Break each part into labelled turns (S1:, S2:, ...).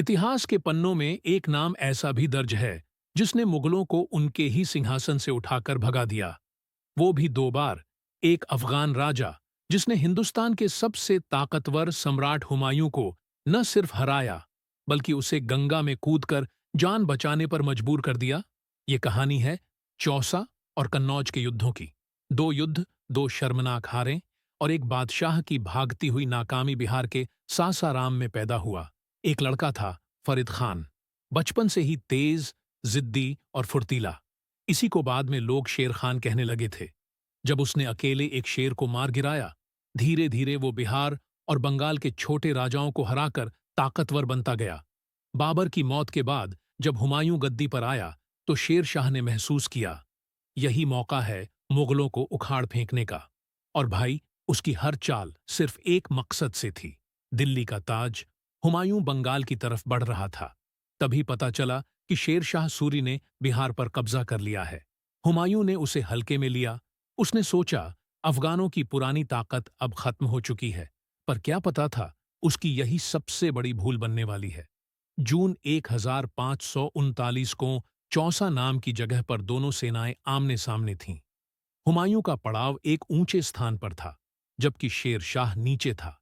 S1: इतिहास के पन्नों में एक नाम ऐसा भी दर्ज है जिसने मुगलों को उनके ही सिंहासन से उठाकर भगा दिया। वो भी दो बार। एक अफगान राजा जिसने हिंदुस्तान के सबसे ताकतवर सम्राट हुमायूं को न सिर्फ हराया बल्कि उसे गंगा में कूदकर जान बचाने पर मजबूर कर दिया। ये कहानी है चौसा और कन्नौज के युद्धों की। दो युद्ध, दो शर्मनाक हारें और एक बादशाह की भागती हुई नाकामी बिहार के सासाराम में पैदा हुआ। एक लड़का था, फरीद खान, बचपन से ही तेज, जिद्दी और फुर्तीला। इसी को बाद में लोग शेर खान कहने लगे थे। जब उसने अकेले एक शेर को मार गिराया, धीरे धीरे वो बिहार और बंगाल के छोटे राजाओं को हराकर ताकतवर बनता गया। बाबर की मौत के बाद जब हुमायूं गद्दी पर आया तो शेर शाह ने महसूस किया, यही मौका है मुगलों को उखाड़ फेंकने का। और भाई, उसकी हर चाल सिर्फ एक मकसद से थी, दिल्ली का ताज। हुमायूं बंगाल की तरफ बढ़ रहा था। तभी पता चला कि शेर शाह सूरी ने बिहार पर कब्जा कर लिया है। हुमायूं ने उसे हल्के में लिया। उसने सोचा अफगानों की पुरानी ताकत अब खत्म हो चुकी है, पर क्या पता था उसकी यही सबसे बड़ी भूल बनने वाली है। जून 1539 को चौसा नाम की जगह पर दोनों सेनाएं आमने सामने थीं। हुमायूं का पड़ाव एक ऊंचे स्थान पर था, जबकि शेर शाह नीचे था।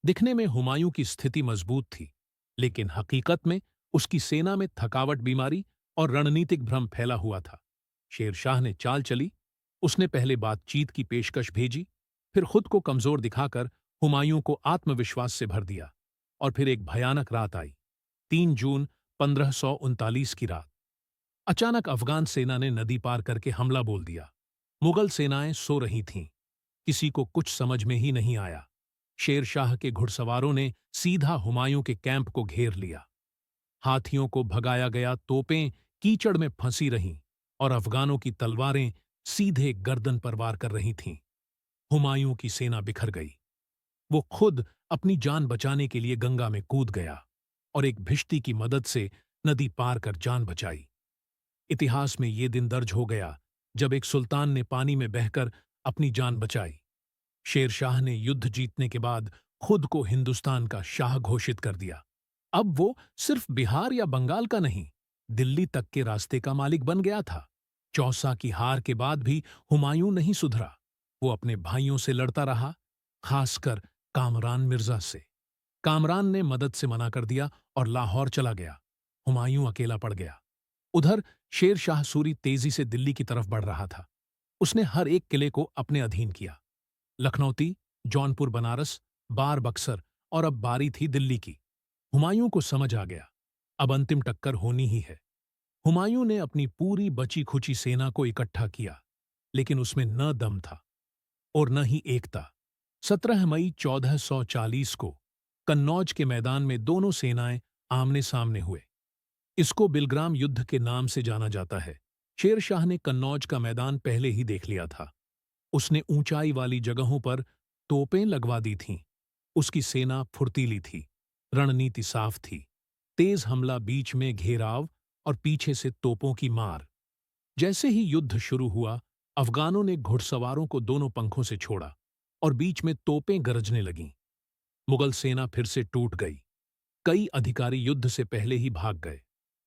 S1: दिखने में हुमायूं की स्थिति मजबूत थी, लेकिन हकीकत में उसकी सेना में थकावट, बीमारी और रणनीतिक भ्रम फैला हुआ था। शेर शाह ने चाल चली। उसने पहले बातचीत की पेशकश भेजी, फिर खुद को कमजोर दिखाकर हुमायूं को आत्मविश्वास से भर दिया। और फिर एक भयानक रात आई, 3 जून 1539 की रात। अचानक अफगान सेना ने नदी पार करके हमला बोल दिया। मुगल सेनाएं सो रही थीं। किसी को कुछ समझ में ही नहीं आया। शेर शाह के घुड़सवारों ने सीधा हुमायूं के कैंप को घेर लिया। हाथियों को भगाया गया, तोपें कीचड़ में फंसी रहीं और अफगानों की तलवारें सीधे गर्दन पर वार कर रही थीं। हुमायूं की सेना बिखर गई। वो खुद अपनी जान बचाने के लिए गंगा में कूद गया और एक भिश्ती की मदद से नदी पार कर जान बचाई। इतिहास में ये दिन दर्ज हो गया जब एक सुल्तान ने पानी में बहकर अपनी जान बचाई। शेर शाह ने युद्ध जीतने के बाद खुद को हिंदुस्तान का शाह घोषित कर दिया। अब वो सिर्फ बिहार या बंगाल का नहीं, दिल्ली तक के रास्ते का मालिक बन गया था। चौसा की हार के बाद भी हुमायूं नहीं सुधरा। वो अपने भाइयों से लड़ता रहा, खासकर कामरान मिर्जा से। कामरान ने मदद से मना कर दिया और लाहौर चला गया। हुमायूं अकेला पड़ गया। उधर शेर शाह सूरी तेजी से दिल्ली की तरफ बढ़ रहा था। उसने हर एक किले को अपने अधीन किया। लखनौती, जौनपुर, बनारस, बार, बक्सर और अब बारी थी दिल्ली की। हुमायूं को समझ आ गया, अब अंतिम टक्कर होनी ही है। हुमायूं ने अपनी पूरी बची खुची सेना को इकट्ठा किया, लेकिन उसमें न दम था और न ही एकता। 17 मई 1440 को कन्नौज के मैदान में दोनों सेनाएं आमने सामने हुए। इसको बिलग्राम युद्ध के नाम से जाना जाता है। शेर शाह ने कन्नौज का मैदान पहले ही देख लिया था। उसने ऊंचाई वाली जगहों पर तोपें लगवा दी थीं। उसकी सेना फुर्तीली थी, रणनीति साफ थी। तेज हमला, बीच में घेराव और पीछे से तोपों की मार। जैसे ही युद्ध शुरू हुआ, अफगानों ने घुड़सवारों को दोनों पंखों से छोड़ा और बीच में तोपें गरजने लगीं। मुगल सेना फिर से टूट गई। कई अधिकारी युद्ध से पहले ही भाग गए।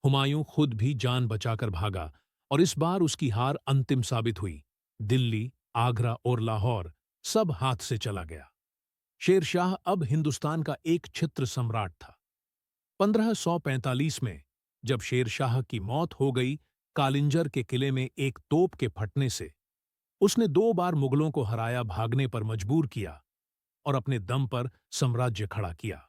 S1: हुमायूं खुद भी जान बचाकर भागा और इस बार उसकी हार अंतिम साबित हुई। दिल्ली, आगरा और लाहौर सब हाथ से चला गया। शेर शाह अब हिंदुस्तान का एक छत्र सम्राट था। 1545 में जब शेर शाह की मौत हो गई, कालिंजर के किले में एक तोप के फटने से, उसने 2 बार मुगलों को हराया, भागने पर मजबूर किया और अपने दम पर साम्राज्य खड़ा किया।